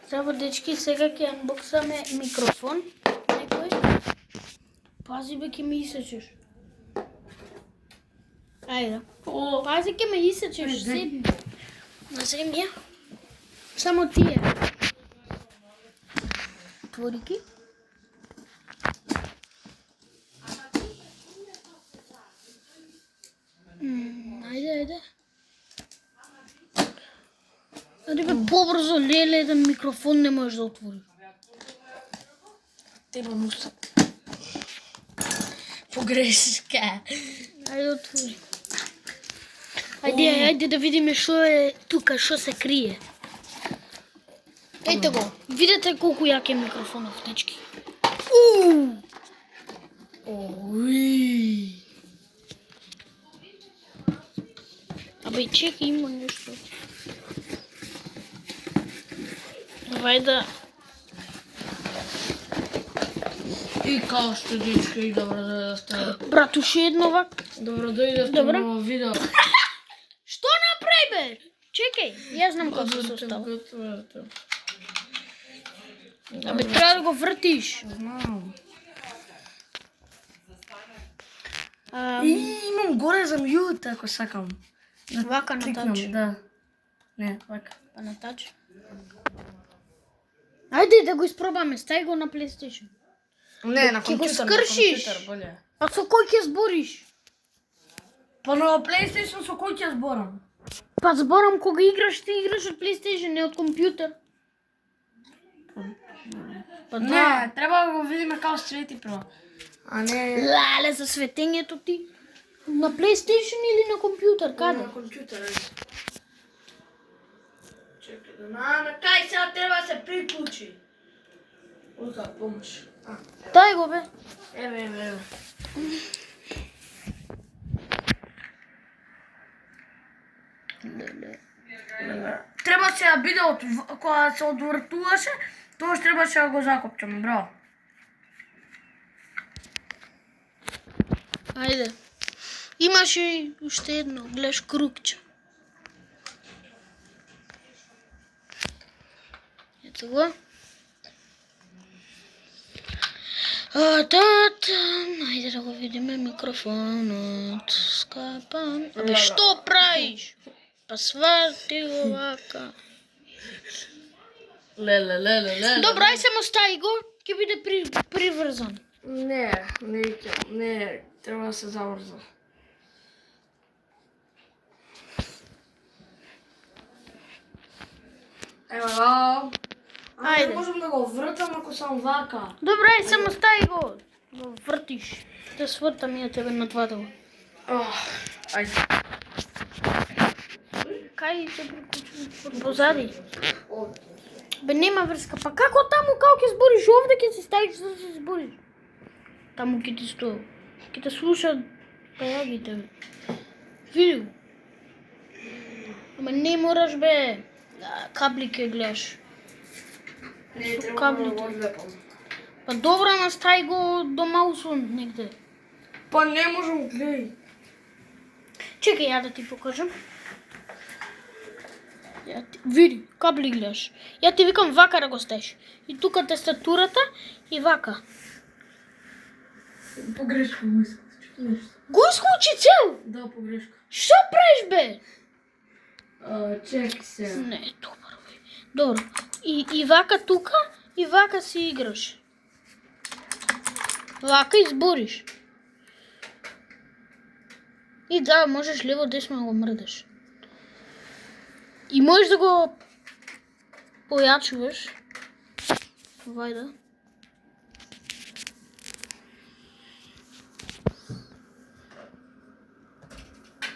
Здраво, дечки, сега ќе анбоксаме микрофон. Некој? Пази бе, ќе ме исечеш. Ајде. Пази, ќе ме исечеш. Седни. На земја. Само тие. Отвори ги. Ајде. Ајде бе, побрзо, леле, еден микрофон не можеш да отвори. Треба муса. Погрешка. Ајде отвори. Ајде да видиме што е тука, што се крие. Ете го, видете колку јак е микрофонов, дечки. Оуи. Абе, чекай, има нешто. Давај да... И као што дечки, и добро дојдовте. Брат, уште едно вак. Добро дојдовте Добро. на видео. Што направи бе? Чекај, јас знам како се остава. Абе, треба да го вртиш. Знам. А, И имам горе за мјут, ако сакам. Вака на Кликнам, тач. да. Не, вака. Па на тач. Ајде да го испробаме, стај го на PlayStation. Не, на Ќе го компјутер, скршиш. на компјутер, боле. А со кој ќе збориш? Па на PlayStation со кој ќе зборам? Па зборам кога играш, ти играш од PlayStation, не од компјутер. Па да. Не, треба да го видиме како свети прво. А не... Леле, за светењето ти. На PlayStation или на компјутер, каде? На компјутер, Чекай, на кај сега треба да се приклучи. Ока, помош. Дај го бе. Еве. Треба се да биде кога се одвртуваше, тоа требаше да го закопчаме, браво. Ајде. Имаше и уште едно, гледаш кругче. Ето го. Ајде да го видиме микрофонот. Скапан. Абе, што правиш? Па сварти го вака. Леле. Добро, ај само стај го, ќе биде приврзан. Не, треба да се заврза. Ево го. Ајде. Не можам да го вртам ако сам вака. Добро, ај само стај го. Го вртиш. Те свртам ја тебе на двата го. Ајде. Кај се приклучи? Позади. Бе, нема врска. Па како таму, како ќе збориш? Овде ќе се ставиш за да се збориш. Таму ќе ти стои. Ќе те слушат пејагите, бе. Види го. Ама не мораш, бе. Кабли ќе гледаш. Не, треба каблите. да го одлепам. Па добро, ама стај го до маусот негде. Па не можам, гледај. Чекај, ја да ти покажам. Види, кабли гледаш. Ја ти викам вака да го ставиш. И тука тестатурата и вака. Погрешка му искачи. Нешто. Го исклучи цел! Да, погрешка. Што правиш, бе? Чекай се. Не, добро, бе. Добро. И вака тука, и вака си играш. Вака избориш. И да, можеш лево-десно да го мрдаш. И можеш да го појачуваш. Вајда.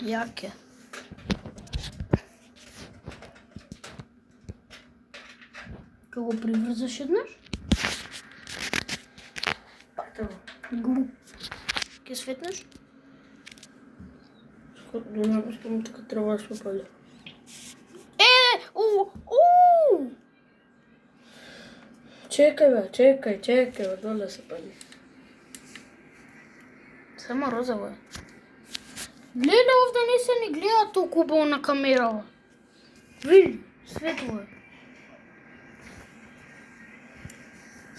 Јак е. Како го приврзаш еднаш? Пак Глуп. Ке светнеш? Думам, што му така треба да се пали. Чекај, бе, доле се пали. Само розово е. Гледа, овде не се ни гледа толку убаво на камерава. Види, светло е.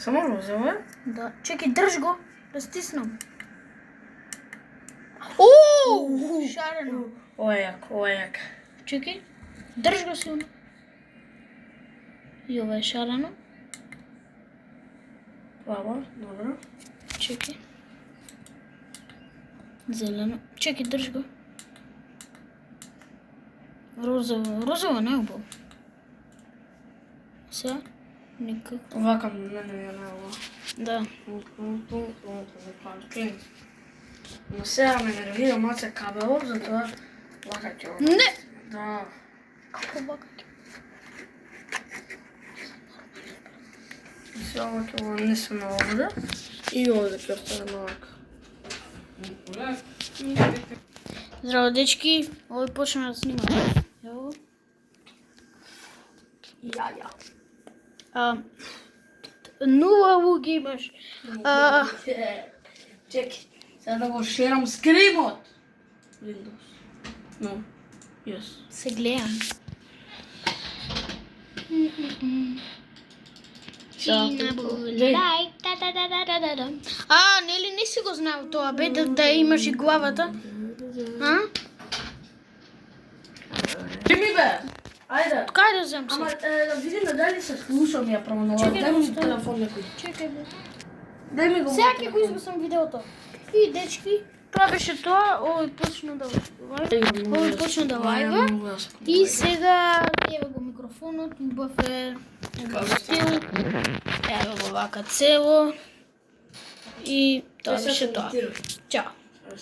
Само розово е? Да. Чекай, држ го. Да стиснам. Ооо! Шарено. Ова е јак, ова е јак. Чекай. Држ го силно. И ова е шарено. Плаво, добро. Чекай. Зелено. Чекай, држ го. Розово. Розово не е убаво. Сега? Никако. Вака не е ова. Да. Но сега ме нервира маце кабелот, затоа вака ќе го. Не! Да. Како вака? Сега ова ќе го несеме овде. И овде ќе оставиме вака. Здраво, дечки. Овој почна да снима. Ево. Ја. Нула луѓе имаш. Чекай, сега да го шерам скримот. Windows. No. Yes. Се гледам. Нели не си го знал тоа, бе, да имаш и главата? А? Ми бе! Ајде. Кај да земам Ама се? да видиме дали се слушам ја промонова. Чекай Дај да ми остави. телефон некој. Чекај, бе. Дај ми го. Сега ќе го изгасам видеото. И, дечки, тоа беше тоа. Овој почна да лајва. И сега, ева го микрофонот, убав е стил. Ева го вака цело. И тоа беше тоа. Чао.